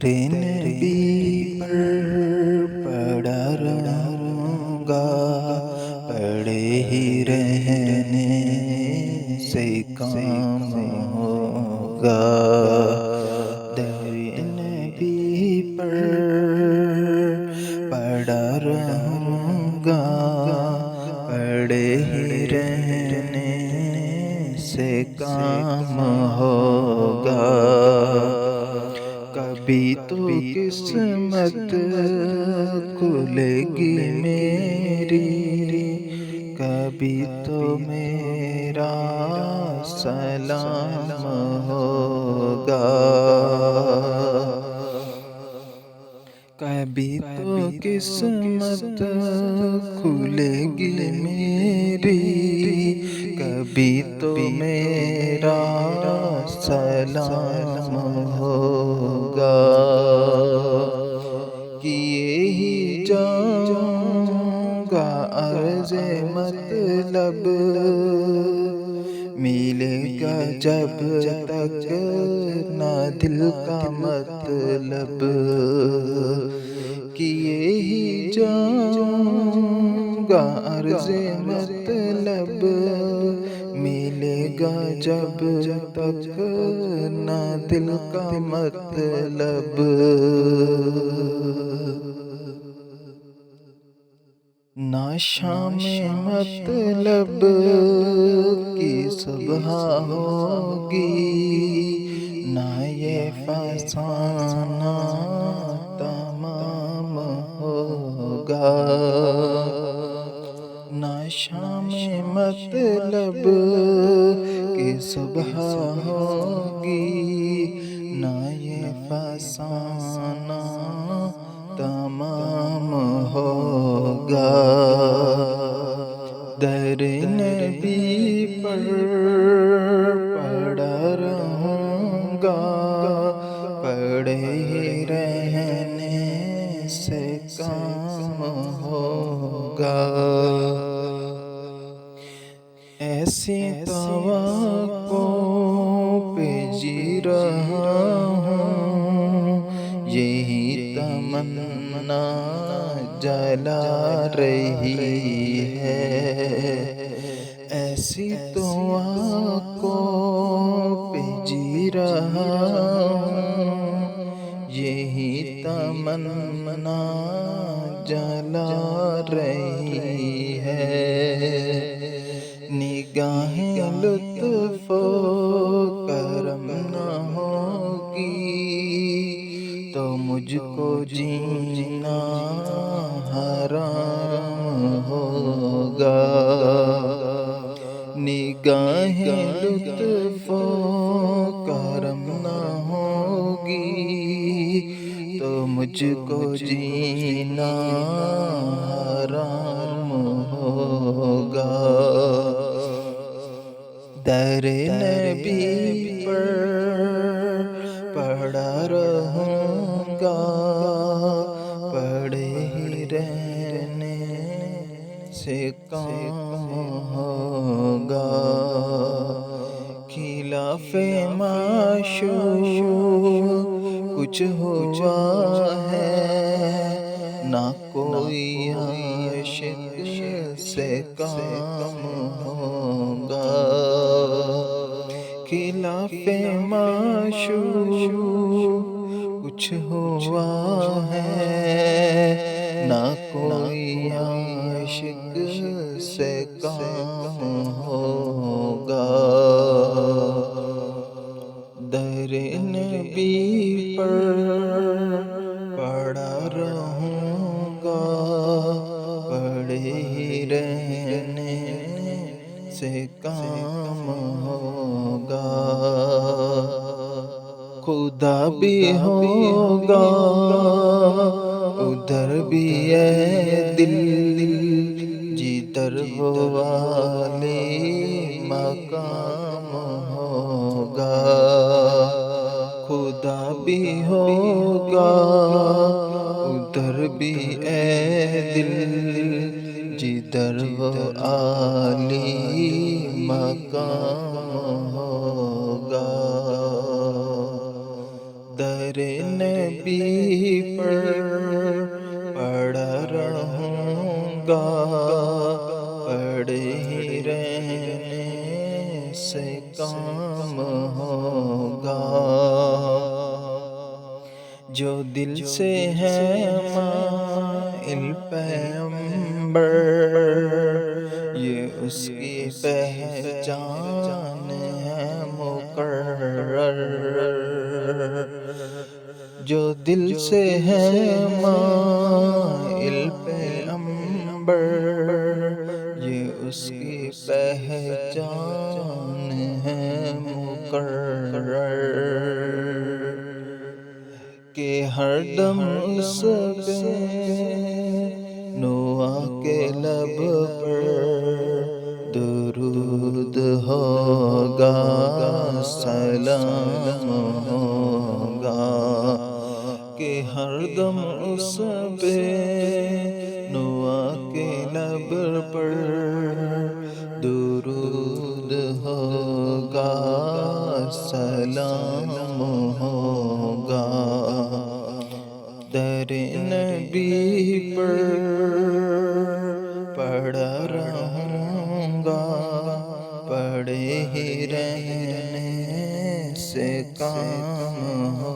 نبی پر پڑا رہوں گا، پڑے ہی رہنے سے کام ہوگا۔ در نبی پر پڑا رہوں گا، پڑے ہی رہنے سے کام ہوگا۔ کبھی تو قسمت کھلے گی میری، کبھی تو میرا سلام ہوگا۔ کبھی تو قسمت کھلے گی میری، کبھی تو میرا سلام ہوگا۔ کیے ہی جاؤں گا عرض مطلب، ملے گا جب تک نہ دل کا مطلب۔ کیے ہی جاؤں گا عرض مطلب، ملے گا جب تک نہ دل کا مطلب۔ نہ شام مطلب کی صبح ہوگی، نہ یہ فسانہ تمام ہوگا۔ نہ شام مطلب کی صبح ہوگی، نہ یہ فسانہ تمام ہوگا۔ در نبی پر پڑا رہوں گا، پڑے ہی رہنے سے کام ہوگا۔ ایسی توقع پہ جی رہا ہوں، یہی تمنا جلا رہی ہے۔ ایسی توقع پہ جی رہا ہوں، یہی تمنا جلا رہی ہے۔ نگاہیں لطف و کرم نہ ہوگی تو مجھ کو جینا حرام ہوگا۔ نگاہیں لطف و کرم نہ ہوگی تو مجھ کو جینا حرام ہوگا۔ در نبی پر پڑا رہوں گا، پڑے ہی رہنے سے کام ہوگا۔ خلاف معشوق کچھ ہوا ہے، نہ کوئی عاشق سے کام ہوگا۔ خلاف معشوق کچھ ہوا ہے، نہ کوئی عاشق سے کام ہوگا۔ در نبی پر پڑا رہوں گا، پڑے ہی رہنے سے کام ہوگا۔ خدا بھی ہوگا ادھر بھی ہے دل، جدھر وہ والے مقام ہوگا۔ خدا بھی ہوگا ادھر بھی ہے دل، جدھر وہ عالی مقام ہوگا۔ در نبی نبی پر پڑا رہوں گا، پڑے ہی رہنے سے کام ہوگا۔ جو دل سے ہے مائل پیغمبر، یہ اس کی پہچان ہے مقرر۔ جو دل سے ہے مائل پیغمبر، یہ اس کی پہچان ہے مقرر۔ کہ ہر دم اس پہ نوح کے لب پر درود ہوگا، سلام ہوگا۔ کہ ہر دم اس پہ نوح کے لب پر درود ہوگا، سلام ہوگا۔ در نبی پر پڑا رہوں گا، پڑے ہی رہنے سے کام ہو